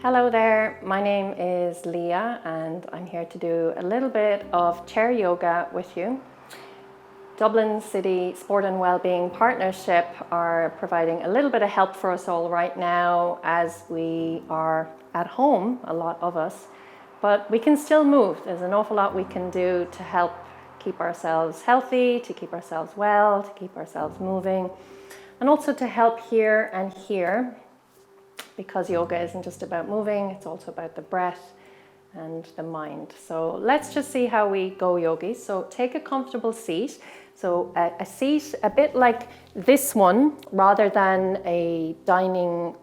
Hello there, my name is Liagh and I'm here to do a little bit of chair yoga with you. Dublin City Sport and Wellbeing Partnership are providing a little bit of help for us all right now as we are at home, a lot of us, but we can still move. There's an awful lot we can do to help keep ourselves healthy, to keep ourselves well, to keep ourselves moving, and also to help here and here, because yoga isn't just about moving, it's also about the breath and the mind. So let's just see how we go, yogis. So take a comfortable seat. So a seat a bit like this one, rather than a dining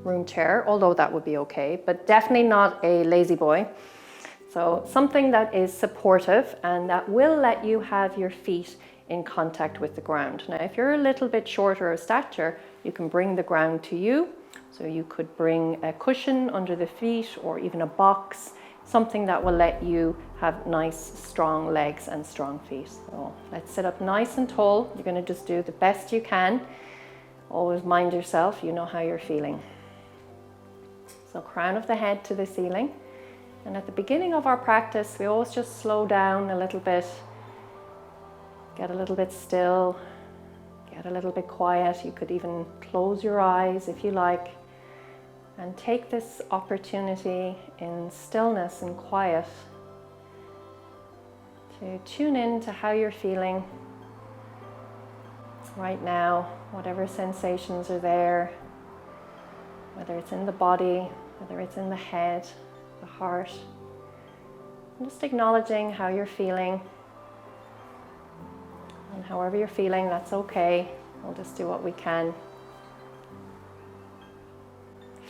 room chair, although that would be okay, but definitely not a lazy boy. So something that is supportive and that will let you have your feet in contact with the ground. Now, if you're a little bit shorter of stature, you can bring the ground to you. So you could bring a cushion under the feet or even a box, something that will let you have nice, strong legs and strong feet. So let's sit up nice and tall. You're going to just do the best you can. Always mind yourself, you know how you're feeling. So crown of the head to the ceiling. And at the beginning of our practice, we always just slow down a little bit, get a little bit still, get a little bit quiet. You could even close your eyes if you like, and take this opportunity in stillness and quiet to tune in to how you're feeling right now, whatever sensations are there, whether it's in the body, whether it's in the head, the heart. And just acknowledging how you're feeling. And however you're feeling, that's okay. We'll just do what we can.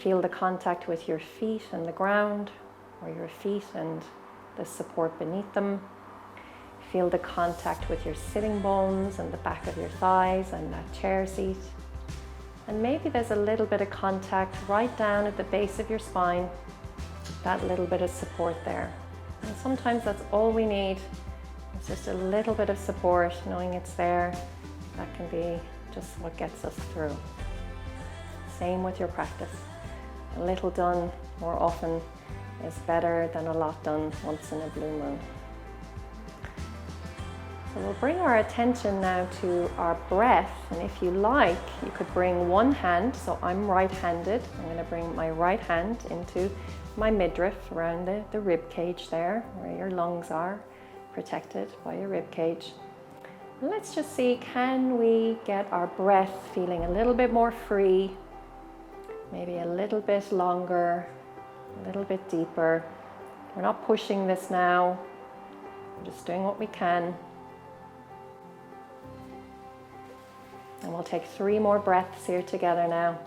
Feel the contact with your feet and the ground, or your feet and the support beneath them. Feel the contact with your sitting bones and the back of your thighs and that chair seat. And maybe there's a little bit of contact right down at the base of your spine, that little bit of support there. And sometimes that's all we need. It's just a little bit of support, knowing it's there. That can be just what gets us through. Same with your practice. A little done more often is better than a lot done once in a blue moon. So we'll bring our attention now to our breath, and if you like, you could bring one hand. So I'm right-handed. I'm going to bring my right hand into my midriff, around the rib cage there, where your lungs are, protected by your rib cage. And let's just see, can we get our breath feeling a little bit more free, maybe a little bit longer, a little bit deeper. We're not pushing this now, we're just doing what we can. And we'll take 3 more breaths here together now.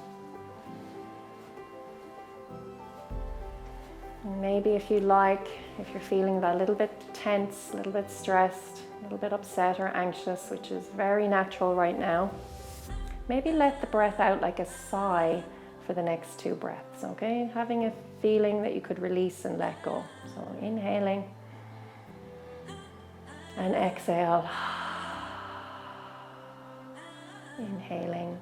And maybe if you like, if you're feeling that little bit tense, a little bit stressed, a little bit upset or anxious, which is very natural right now, maybe let the breath out like a sigh for the next 2 breaths, okay? Having a feeling that you could release and let go. So inhaling and exhale. Inhaling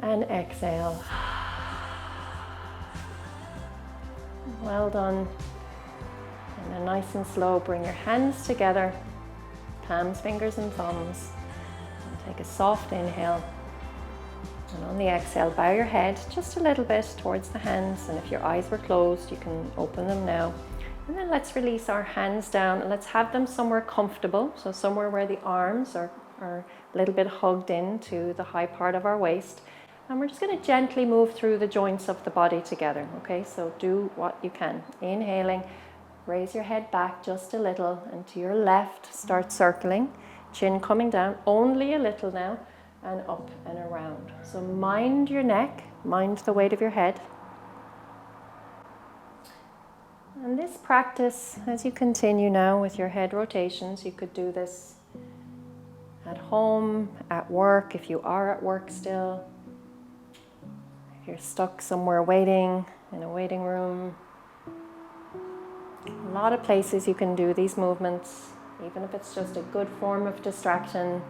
and exhale. Well done. And then nice and slow, bring your hands together, palms, fingers and thumbs. And take a soft inhale. And on the exhale, bow your head just a little bit towards the hands. And if your eyes were closed, you can open them now. And then let's release our hands down and let's have them somewhere comfortable. So somewhere where the arms are a little bit hugged into the high part of our waist. And we're just going to gently move through the joints of the body together. Okay, so do what you can. Inhaling, raise your head back just a little, and to your left, start circling. Chin coming down, only a little now, and up and around. So mind your neck, mind the weight of your head. And this practice, as you continue now with your head rotations, you could do this at home, at work, if you are at work still. If you're stuck somewhere waiting, in a waiting room. A lot of places you can do these movements, even if it's just a good form of distraction.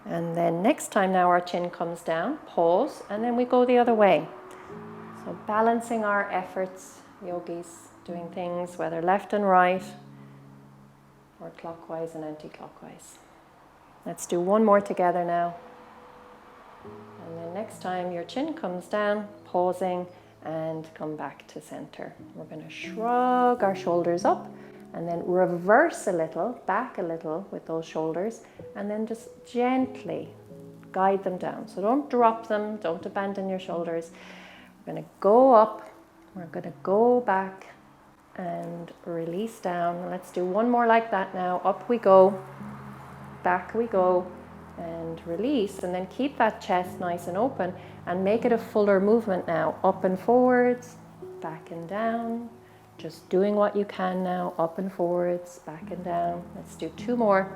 And then next time now our chin comes down, pause, and then we go the other way. So balancing our efforts, yogis, doing things whether left and right, or clockwise and anti-clockwise. Let's do one more together now. And then next time your chin comes down, pausing and come back to center. We're going to shrug our shoulders up and then reverse a little, back a little with those shoulders, and then just gently guide them down. So don't drop them, don't abandon your shoulders. We're going to go up, we're going to go back and release down. Let's do one more like that now. Up we go, back we go, and release, and then keep that chest nice and open and make it a fuller movement now. Up and forwards, back and down. Just doing what you can now. Up and forwards, back and down. Let's do two more.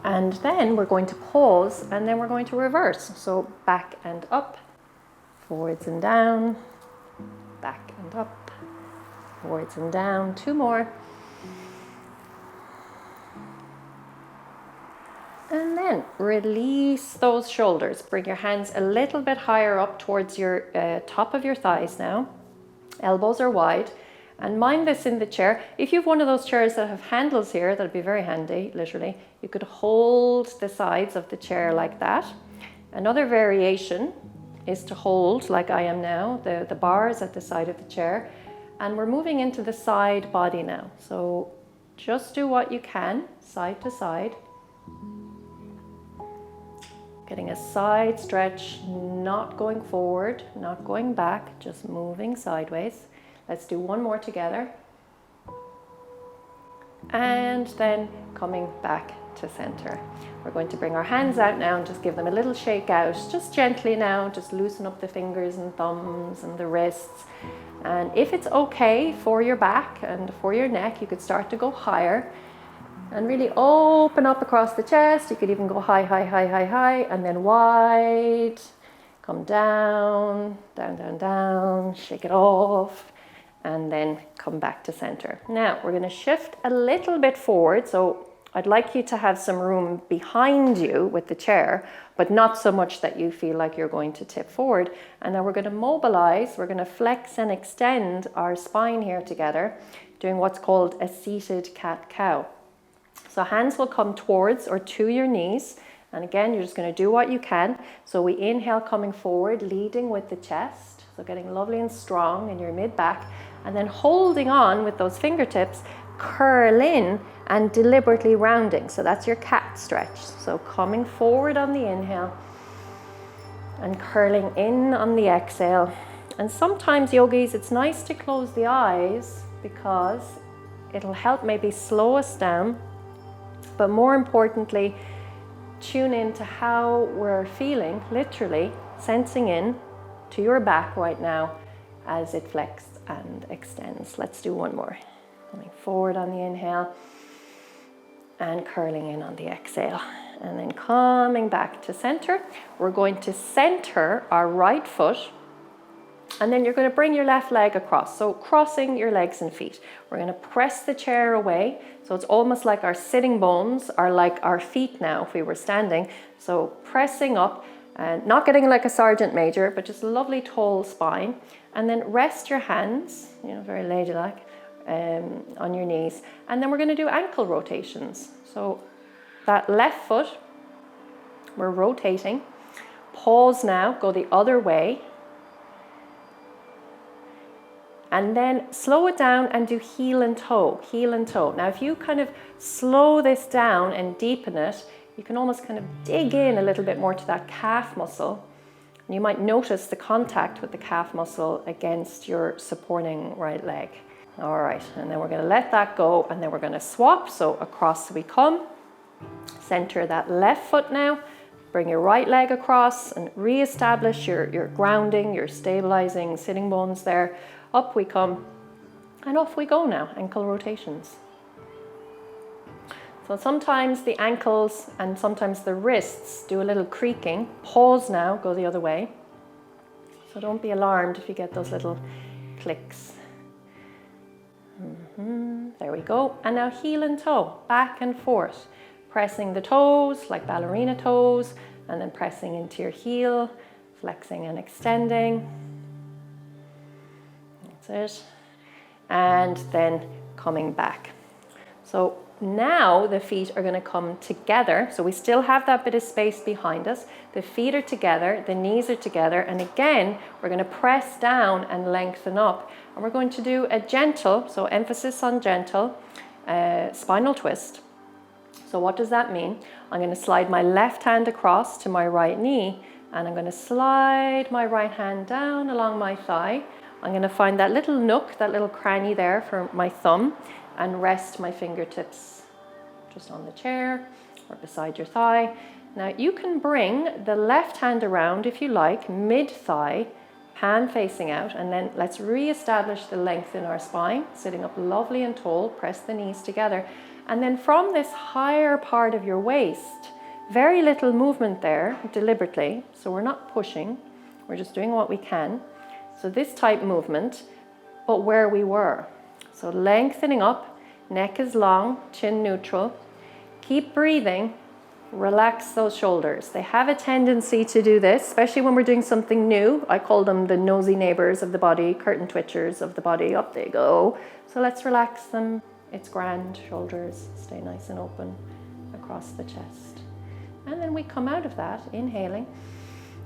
And then we're going to pause and then we're going to reverse. So back and up, forwards and down, back and up, forwards and down. Two more. And then release those shoulders. Bring your hands a little bit higher up towards your top of your thighs now. Elbows are wide. And mind this in the chair. If you have one of those chairs that have handles here, that'd be very handy, literally. You could hold the sides of the chair like that. Another variation is to hold, like I am now, the bars at the side of the chair. And we're moving into the side body now. So just do what you can, side to side. Getting a side stretch, not going forward, not going back, just moving sideways. Let's do one more together. And then coming back to center. We're going to bring our hands out now and just give them a little shake out, just gently now, just loosen up the fingers and thumbs and the wrists. And if it's okay for your back and for your neck, you could start to go higher. And really open up across the chest. You could even go high, high, high, high, high, and then wide. Come down, down, down, down, shake it off, and then come back to center. Now, we're going to shift a little bit forward. So I'd like you to have some room behind you with the chair, but not so much that you feel like you're going to tip forward. And now we're going to mobilize. We're going to flex and extend our spine here together, doing what's called a seated cat-cow. So hands will come towards or to your knees. And again, you're just going to do what you can. So we inhale coming forward, leading with the chest. So getting lovely and strong in your mid-back. And then holding on with those fingertips, curl in and deliberately rounding. So that's your cat stretch. So coming forward on the inhale and curling in on the exhale. And sometimes, yogis, it's nice to close the eyes because it'll help maybe slow us down. But more importantly, tune in to how we're feeling, literally sensing in to your back right now as it flexes and extends. Let's do one more. Coming forward on the inhale and curling in on the exhale. And then coming back to center. We're going to center our right foot. And then you're going to bring your left leg across. So crossing your legs and feet. We're going to press the chair away. So it's almost like our sitting bones are like our feet now if we were standing. So pressing up and not getting like a sergeant major, but just a lovely tall spine. And then rest your hands, very ladylike, on your knees. And then we're going to do ankle rotations. So that left foot, we're rotating. Pause now, go the other way. And then slow it down and do heel and toe, heel and toe. Now, if you kind of slow this down and deepen it, you can almost kind of dig in a little bit more to that calf muscle. And you might notice the contact with the calf muscle against your supporting right leg. All right, and then we're going to let that go and then we're going to swap. So across we come, center that left foot now, bring your right leg across and re-establish your grounding, your stabilizing sitting bones there. Up we come and off we go now, ankle rotations. So sometimes the ankles and sometimes the wrists do a little creaking. Pause now, go the other way. So don't be alarmed if you get those little clicks. There we go. And now heel and toe, back and forth. pressing the toes like ballerina toes, and then pressing into your heel, flexing and extending. That's it. And then coming back. So now the feet are going to come together. So we still have that bit of space behind us. The feet are together, the knees are together, and again, we're going to press down and lengthen up. And we're going to do a gentle, so emphasis on gentle, spinal twist. So what does that mean? I'm going to slide my left hand across to my right knee, and I'm going to slide my right hand down along my thigh. I'm going to find that little nook, that little cranny there for my thumb, and rest my fingertips just on the chair or beside your thigh. Now you can bring the left hand around if you like, mid-thigh, hand facing out, and then let's re-establish the length in our spine, sitting up lovely and tall, press the knees together. And then from this higher part of your waist, very little movement there, deliberately, so we're not pushing, we're just doing what we can. So this type movement, but where we were. So lengthening up, neck is long, chin neutral. Keep breathing, relax those shoulders. They have a tendency to do this, especially when we're doing something new. I call them the nosy neighbors of the body, curtain twitchers of the body. Up they go. So let's relax them. It's grand. Shoulders stay nice and open across the chest. And then we come out of that, inhaling.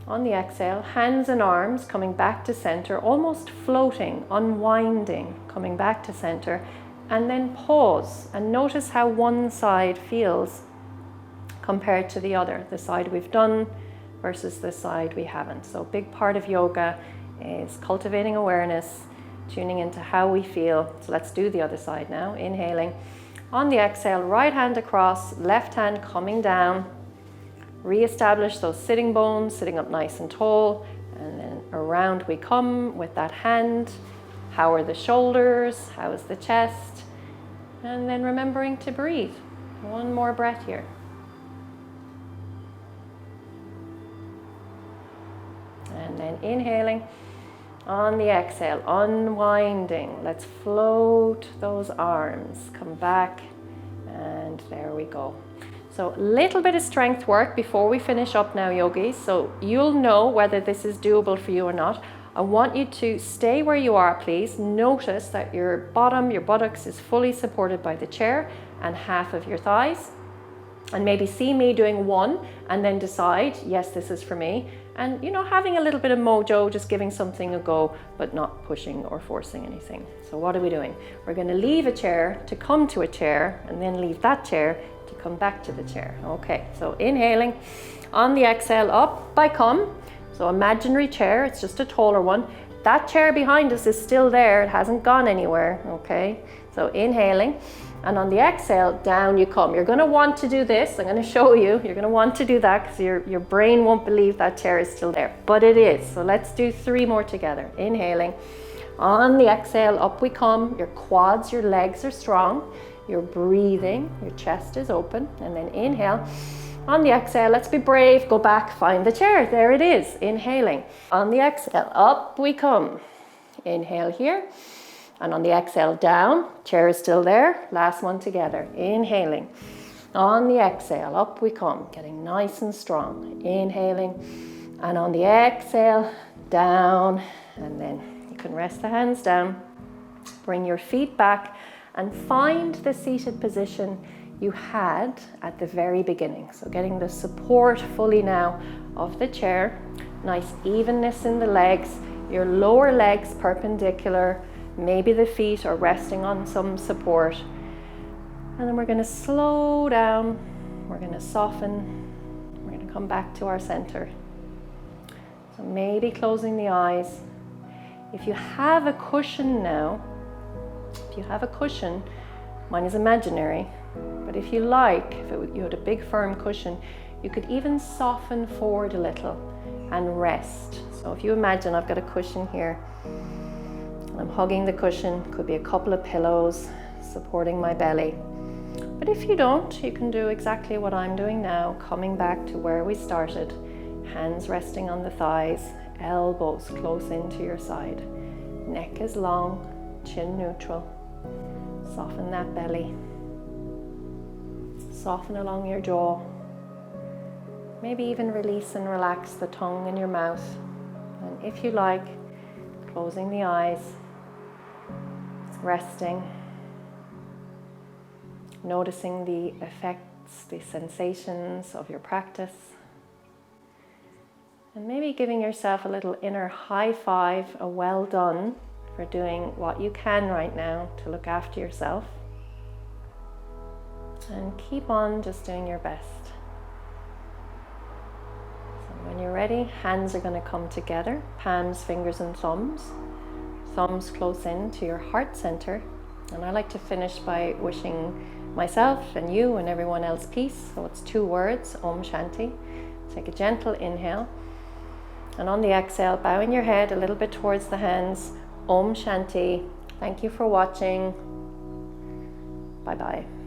On the exhale, hands and arms coming back to center, almost floating, unwinding, coming back to center. And then pause and notice how one side feels compared to the other, the side we've done versus the side we haven't. So a big part of yoga is cultivating awareness, tuning into how we feel. So let's do the other side now, inhaling. On the exhale, right hand across, left hand coming down. Re-establish those sitting bones, sitting up nice and tall, and then around we come with that hand. How are the shoulders? How is the chest? And then remembering to breathe. One more breath here. And then inhaling. On the exhale, unwinding. Let's float those arms. Come back, and there we go. So a little bit of strength work before we finish up now, yogis. So you'll know whether this is doable for you or not. I want you to stay where you are, please. Notice that your bottom, your buttocks is fully supported by the chair and half of your thighs. And maybe see me doing one and then decide, yes, this is for me. And, you know, having a little bit of mojo, just giving something a go, but not pushing or forcing anything. So what are we doing? We're going to leave a chair to come to a chair, and then leave that chair to come back to the chair. Okay, so inhaling. On the exhale, up I come. So imaginary chair, it's just a taller one. That chair behind us is still there. It hasn't gone anywhere, okay? So inhaling. And on the exhale, down you come. You're going to want to do this. I'm going to show you. You're going to want to do that because your brain won't believe that chair is still there. But it is. So let's do 3 more together. Inhaling. On the exhale, up we come. Your quads, your legs are strong. You're breathing. Your chest is open. And then inhale. On the exhale, let's be brave. Go back, find the chair. There it is. Inhaling. On the exhale, up we come. Inhale here. And on the exhale, down, chair is still there. Last one together, inhaling. On the exhale, up we come, getting nice and strong. Inhaling, and on the exhale, down, and then you can rest the hands down. Bring your feet back and find the seated position you had at the very beginning. So getting the support fully now of the chair. Nice evenness in the legs, your lower legs perpendicular. Maybe the feet are resting on some support. And then we're going to slow down. We're going to soften. We're going to come back to our center. So maybe closing the eyes. If you have a cushion now, mine is imaginary, but if you like, you had a big firm cushion, you could even soften forward a little and rest. So if you imagine I've got a cushion here, I'm hugging the cushion, could be a couple of pillows supporting my belly. But if you don't, you can do exactly what I'm doing now, coming back to where we started. Hands resting on the thighs, elbows close into your side. Neck is long, chin neutral. Soften that belly. Soften along your jaw. Maybe even release and relax the tongue in your mouth. And if you like, closing the eyes, resting, noticing the effects, the sensations of your practice. And maybe giving yourself a little inner high five, a well done for doing what you can right now to look after yourself. And keep on just doing your best. So when you're ready, hands are going to come together, palms, fingers and thumbs. Thumbs close in to your heart center. And I like to finish by wishing myself and you and everyone else peace. So it's 2 words, Om Shanti. Take a gentle inhale. And on the exhale, bowing your head a little bit towards the hands. Om Shanti. Thank you for watching. Bye-bye.